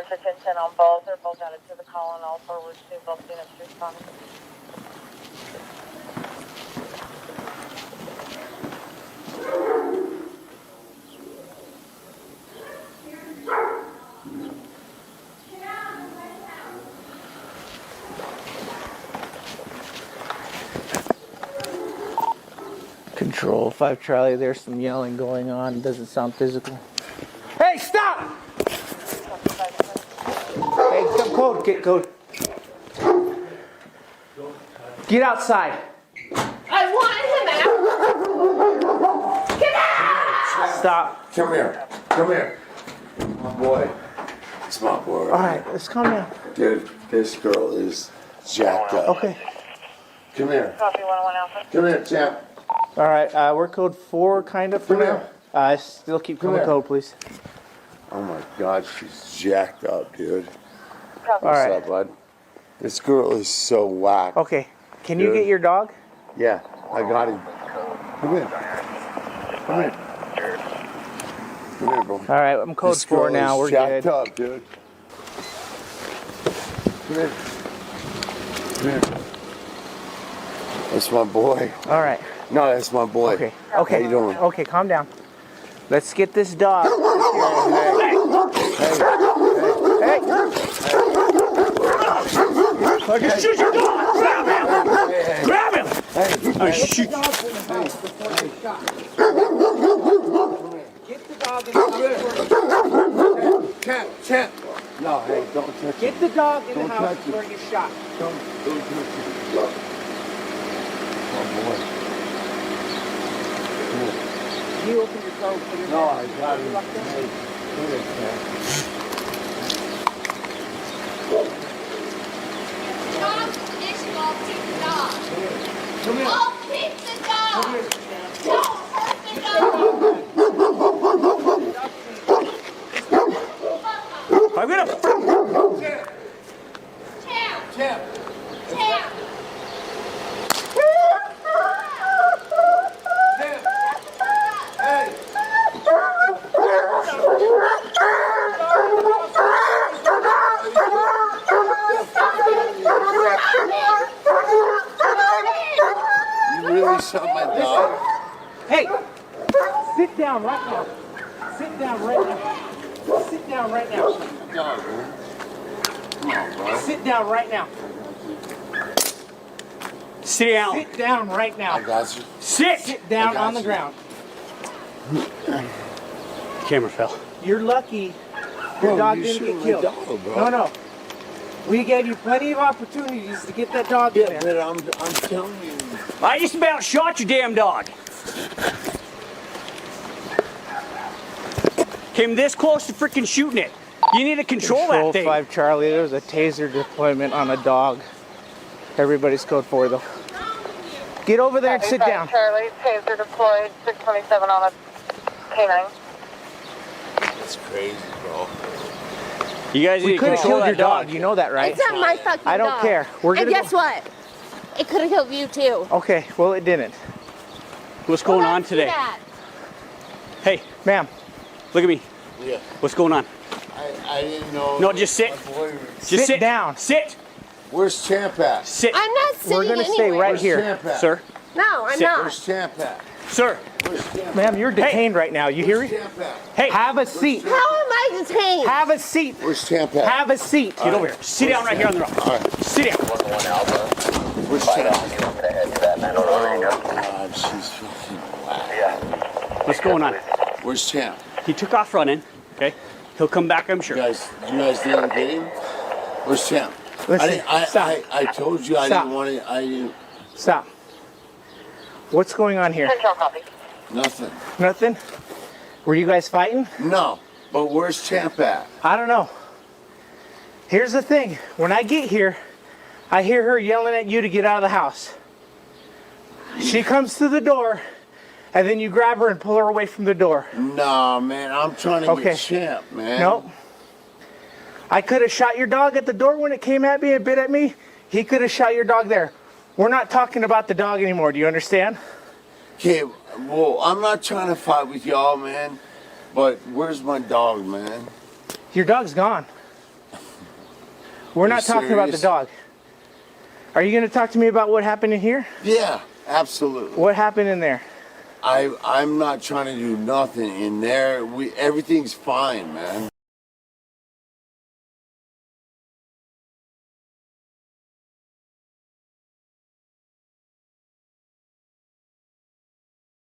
10 for 10 on both. They're both added to the call and all forward to both units responding. Control 5 Charlie, there's some yelling going on. It doesn't sound physical. Hey, stop! Hey, come code, get code. Get outside. I want him out. Get out! Stop. Come here. Come here. My boy. It's my boy. All right, let's calm down. Dude, this girl is jacked up. Okay. Come here. Copy 101 Alpha. Come here, champ. All right, we're code 4 kind of for Come now. here. Still keep Come coming here. code, please. Oh my God, she's jacked up, dude. Copy. All What's right. up, bud? This girl is so whack. Okay, can you Dude. get your dog? Yeah, I got him. Come here. Come here. Come here, bro. All right, I'm code This 4 girl now. is We're jacked good. up, dude. Come here. Come here. That's my boy. All right. No, that's my boy. Okay. How Okay. you doing? Okay, calm down. Let's get this dog. Hey. Hey. I can shoot your dog! Grab him! Hey. Grab him! Hey. I shoot. Get the dog in the house. Champ. No, hey, don't touch him. Get the dog in the Don't house touch it. where he gets shot. Don't touch him. Oh, boy. You open your door. Put your No, hand. I got him. Hey, come here, champ. Dog issue, I'll take the dog. Come here. I'll take the dog. Come here. Don't hurt the dog. I'm gonna. Champ. Champ, Champ. champ. Champ. Hey. You really shot my dog? Hey, sit down right now. Sit down right now. Sit down right now. Dog, man. Come on, bro. Sit down right now. Sit down. Sit down right I now. Sit. got you. Sit down I got on the you. ground. Camera fell. You're lucky Bro, your dog you didn't shooting get my killed. dog, bro. No, no. We gave you plenty of opportunities to get that dog in Yeah, there. but I'm telling you. I just about shot your damn dog. Came this close to freaking shooting it. You need to control that thing. 5 Charlie, there was a taser deployment on a dog. Everybody's code 4 though. Get over there and sit down. Charlie, taser deployed, 627 on a canine. It's crazy, bro. You guys We need to could have control killed your that dog. You know that, right? It's not my fucking I don't dog. care. We're And gonna guess go- what? It could have killed you too. Okay, well it didn't. What's going Well, on let's today? do that. Hey, Ma'am, look at me. Yeah. What's going on? I didn't know. No, just sit. my boy was- Just Sit down. Sit. Where's Champ at? Sit. I'm not sitting we're gonna stay anywhere. right Where's here. Champ at? Sir. No, I'm Sit. not. Where's Champ at? Sir. Where's Champ Ma'am, you're detained right now. You hear Where's me? Champ at? Hey. Have a seat. How am I detained? Have a seat. Where's Champ at? Have a seat. Get over here. Sit down right here on the rock. All right. Sit down. Where's Champ? Oh, God, she's fucking whack. What's going on? Where's Champ? He took off running. Okay. He'll come back, I'm sure. You guys didn't get him? Where's Champ? Listen, stop. I told you I Stop. didn't want to. I didn't. Stop. What's going on here? Control copy. Nothing. Nothing? Were you guys fighting? No. But where's Champ at? I don't know. Here's the thing. When I get here, I hear her yelling at you to get out of the house. She comes to the door, and then you grab her and pull her away from the door. Nah, man. I'm trying to Okay. get Champ, man. Nope. I could have shot your dog at the door when it came at me and bit at me. He could have shot your dog there. We're not talking about the dog anymore. Do you understand? Okay, well, I'm not trying to fight with y'all, man. But where's my dog, man? Your dog's gone. We're Are not you talking about the serious? dog. Are you going to talk to me about what happened in here? Yeah, absolutely. What happened in there? I'm not trying to do nothing in there. Everything's fine, man.